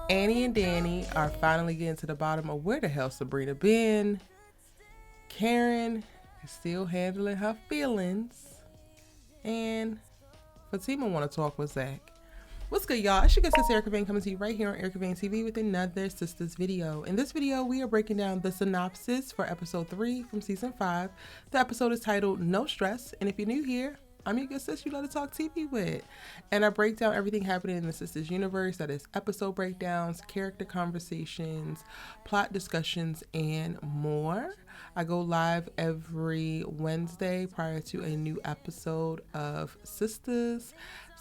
Annie and Danny are finally getting to the bottom of where the hell Sabrina been. Karen is still handling her feelings. And Fatima want to talk with ZAC. What's good, y'all? It's your good sister Erica Vane coming to you right here on Erica Vane TV with another Sistas video. In this video, we are breaking down the synopsis for episode 3 from season 5. The episode is titled No Stress, and if you're new here, I'm your good sis you love to talk TV with. And I break down everything happening in the Sistas universe. That is episode breakdowns, character conversations, plot discussions, and more. I go live every Wednesday prior to a new episode of Sistas.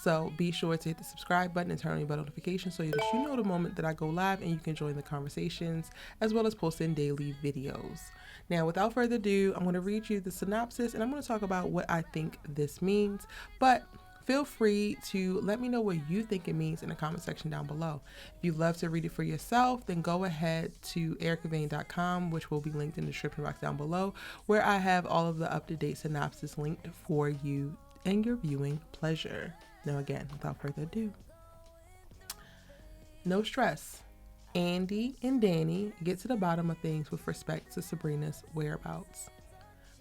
So be sure to hit the subscribe button and turn on your bell notifications so that you know the moment that I go live and you can join the conversations as well as posting daily videos. Now, without further ado, I'm going to read you the synopsis and I'm going to talk about what I think this means. But feel free to let me know what you think it means in the comment section down below. If you'd love to read it for yourself, then go ahead to ericavane.com, which will be linked in the description box down below, where I have all of the up-to-date synopsis linked for you and your viewing pleasure. Now again, without further ado, no stress. Andi and Danny get to the bottom of things with respect to Sabrina's whereabouts.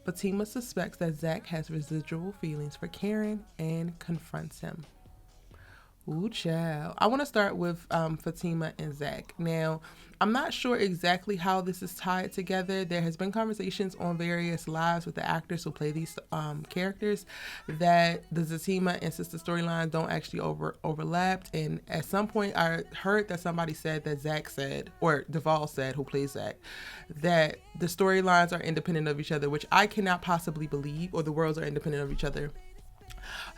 Fatima suspects that ZAC has residual feelings for Karen and confronts him. Ooh, child. I want to start with Fatima and ZAC. Now, I'm not sure exactly how this is tied together. There has been conversations on various lives with the actors who play these characters that the Fatima and sister storylines don't actually overlap. And at some point, I heard that somebody said that ZAC said, or Devale said, who plays ZAC, that the storylines are independent of each other, which I cannot possibly believe, or the worlds are independent of each other.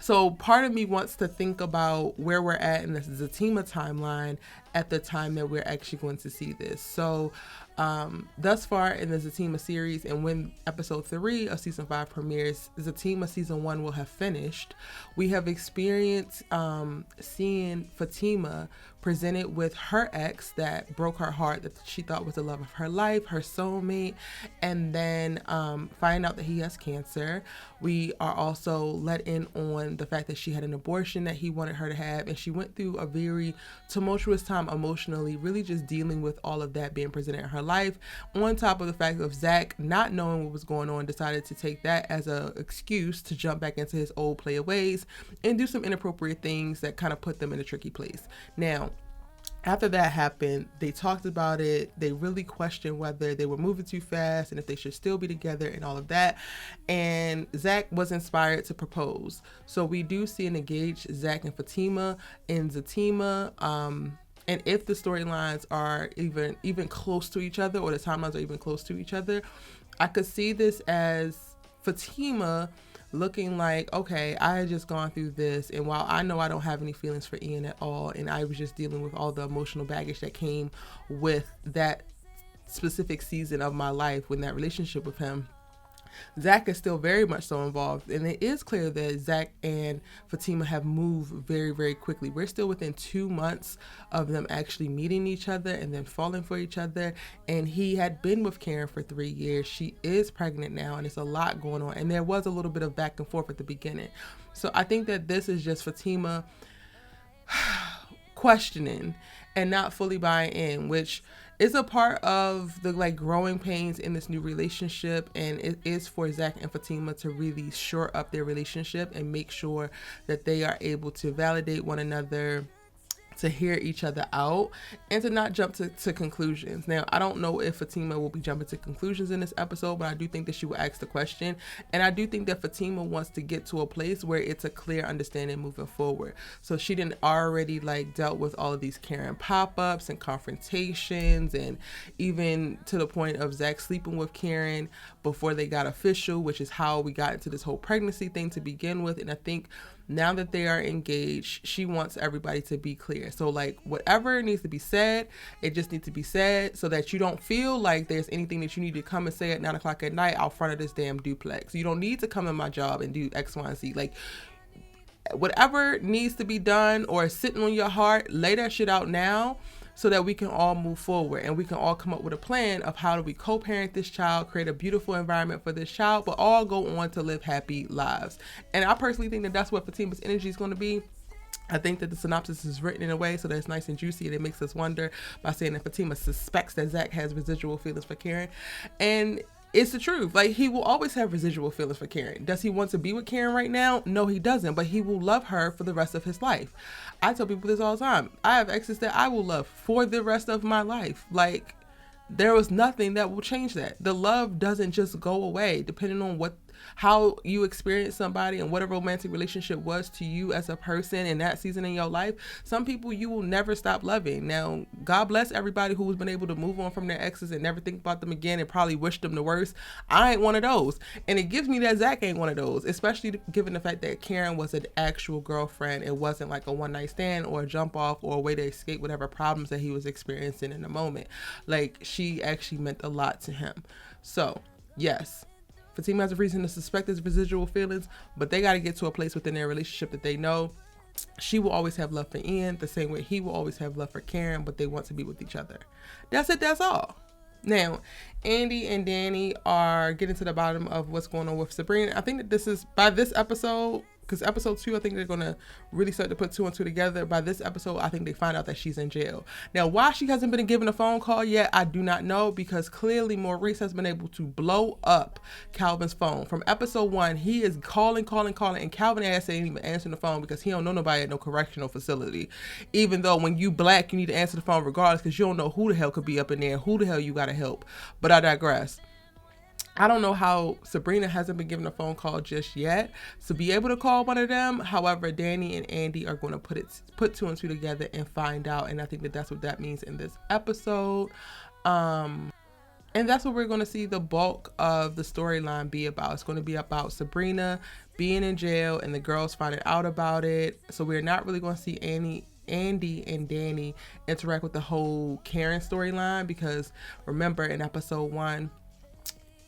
So part of me wants to think about where we're at in the Fatima timeline at the time that we're actually going to see this. So thus far in the Fatima series, and when episode 3 of season 5 premieres, Fatima season 1 will have finished. We have experienced seeing Fatima presented with her ex that broke her heart, that she thought was the love of her life, her soulmate, and then find out that he has cancer. We are also let in on the fact that she had an abortion that he wanted her to have, and she went through a very tumultuous time emotionally, really just dealing with all of that being presented in her life, on top of the fact of ZAC not knowing what was going on, decided to take that as an excuse to jump back into his old player ways and do some inappropriate things that kind of put them in a tricky place. Now, after that happened, they talked about it. They really questioned whether they were moving too fast and if they should still be together and all of that. And ZAC was inspired to propose. So we do see an engaged ZAC and Fatima in Fatima. And if the storylines are even close to each other, or the timelines are even close to each other, I could see this as Fatima looking like, okay, I had just gone through this, and while I know I don't have any feelings for Ian at all, and I was just dealing with all the emotional baggage that came with that specific season of my life when that relationship with him, ZAC is still very much so involved, and it is clear that ZAC and Fatima have moved very, very quickly. We're still within 2 months of them actually meeting each other and then falling for each other, and he had been with Karen for 3 years. She is pregnant now, and it's a lot going on, and there was a little bit of back and forth at the beginning. So I think that this is just Fatima questioning and not fully buying in, which is a part of the growing pains in this new relationship, and it is for ZAC and Fatima to really shore up their relationship and make sure that they are able to validate one another, to hear each other out, and to not jump to conclusions. Now, I don't know if Fatima will be jumping to conclusions in this episode, but I do think that she will ask the question, and I do think that Fatima wants to get to a place where it's a clear understanding moving forward. So she didn't already dealt with all of these Karen pop-ups and confrontations, and even to the point of ZAC sleeping with Karen before they got official, which is how we got into this whole pregnancy thing to begin with. And I think now that they are engaged, she wants everybody to be clear. So whatever needs to be said, it just needs to be said, so that you don't feel like there's anything that you need to come and say at 9 o'clock at night out front of this damn duplex. You don't need to come in my job and do X, Y, and Z. Whatever needs to be done or is sitting on your heart, lay that shit out now, so that we can all move forward and we can all come up with a plan of how do we co-parent this child, create a beautiful environment for this child, but all go on to live happy lives. And I personally think that that's what Fatima's energy is going to be. I think that the synopsis is written in a way so that it's nice and juicy, and it makes us wonder by saying that Fatima suspects that ZAC has residual feelings for Karen. And it's the truth. Like, he will always have residual feelings for Karen. Does he want to be with Karen right now? No, he doesn't, but he will love her for the rest of his life. I tell people this all the time. I have exes that I will love for the rest of my life. Like, there was nothing that will change that. The love doesn't just go away depending on how you experience somebody and what a romantic relationship was to you as a person in that season in your life. Some people you will never stop loving. Now, God bless everybody who has been able to move on from their exes and never think about them again and probably wish them the worst. I ain't one of those. And it gives me that ZAC ain't one of those, especially given the fact that Karen was an actual girlfriend. It wasn't like a one-night stand or a jump off or a way to escape whatever problems that he was experiencing in the moment. Like, she actually meant a lot to him. So, yes, Fatima has a reason to suspect his residual feelings, but they got to get to a place within their relationship that they know she will always have love for Ian, the same way he will always have love for Karen, but they want to be with each other. That's it. That's all. Now, Andi and Danni are getting to the bottom of what's going on with Sabrina. I think that this is, by this episode, because episode 2, I think they're going to really start to put 2 and 2 together. By this episode, I think they find out that she's in jail. Now, why she hasn't been given a phone call yet, I do not know, because clearly Maurice has been able to blow up Calvin's phone. From episode 1, he is calling, and Calvin ass ain't even answering the phone because he don't know nobody at no correctional facility. Even though when you black, you need to answer the phone regardless, because you don't know who the hell could be up in there, who the hell you got to help. But I digress. I don't know how Sabrina hasn't been given a phone call just yet to be able to call one of them. However, Danni and Andi are going to put 2 and 2 together and find out. And I think that that's what that means in this episode. And that's what we're going to see the bulk of the storyline be about. It's going to be about Sabrina being in jail and the girls finding out about it. So we're not really going to see Andi and Danni interact with the whole Karen storyline, because remember in episode 1,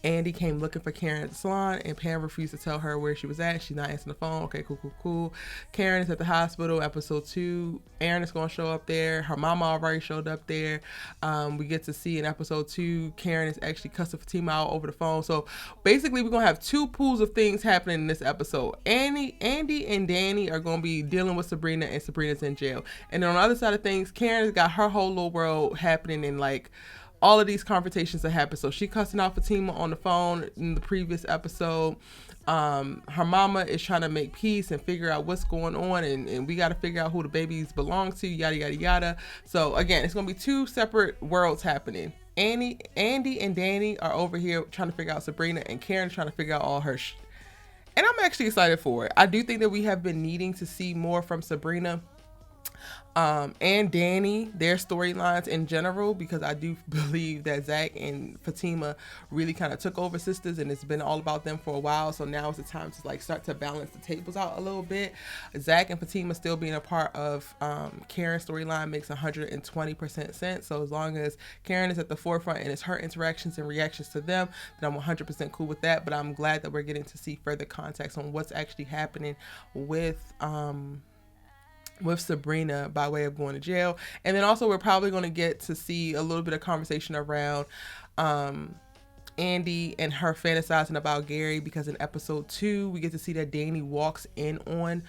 Andi came looking for Karen at the salon, and Pam refused to tell her where she was at. She's not answering the phone. Okay, cool. Karen is at the hospital. Episode 2, Aaron is going to show up there. Her mama already showed up there. We get to see in episode 2, Karen is actually cussing Fatima out over the phone. So basically, we're going to have 2 pools of things happening in this episode. Andi and Danni are going to be dealing with Sabrina, and Sabrina's in jail. And then on the other side of things, Karen has got her whole little world happening in, like, all of these confrontations that happen. So she cussing out Fatima on the phone in the previous episode. Her mama is trying to make peace and figure out what's going on, and we got to figure out who the babies belong to, yada, yada, yada. So again, it's going to be 2 separate worlds happening. Andi and Danni are over here trying to figure out Sabrina, and Karen's trying to figure out all her and I'm actually excited for it. I do think that we have been needing to see more from Sabrina and Danni, their storylines in general, because I do believe that ZAC and Fatima really kind of took over Sistas, and it's been all about them for a while. So now is the time to like start to balance the tables out a little bit. ZAC and Fatima still being a part of Karen's storyline makes 120% sense. So as long as Karen is at the forefront and it's her interactions and reactions to them, then I'm 100% cool with that. But I'm glad that we're getting to see further context on what's actually happening with Sabrina by way of going to jail. And then also we're probably going to get to see a little bit of conversation around Andi and her fantasizing about Gary, because in episode 2 we get to see that Danni walks in on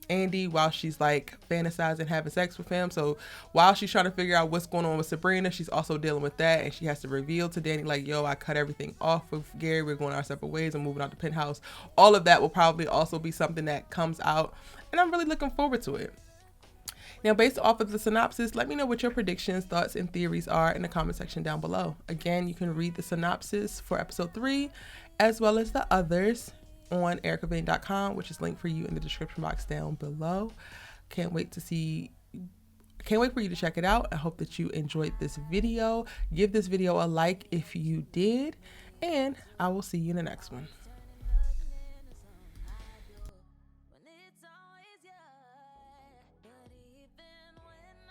Andi while she's like fantasizing having sex with him. So while she's trying to figure out what's going on with Sabrina, she's also dealing with that, and she has to reveal to Danni like, yo, I cut everything off with Gary, we're going our separate ways and moving out the penthouse. All of that will probably also be something that comes out, and I'm really looking forward to it. Now, based off of the synopsis, let me know what your predictions, thoughts, and theories are in the comment section down below. Again, you can read the synopsis for episode 3 as well as the others on ericavane.com, which is linked for you in the description box down below. Can't wait for you to check it out. I hope that you enjoyed this video. Give this video a like if you did, and I will see you in the next one.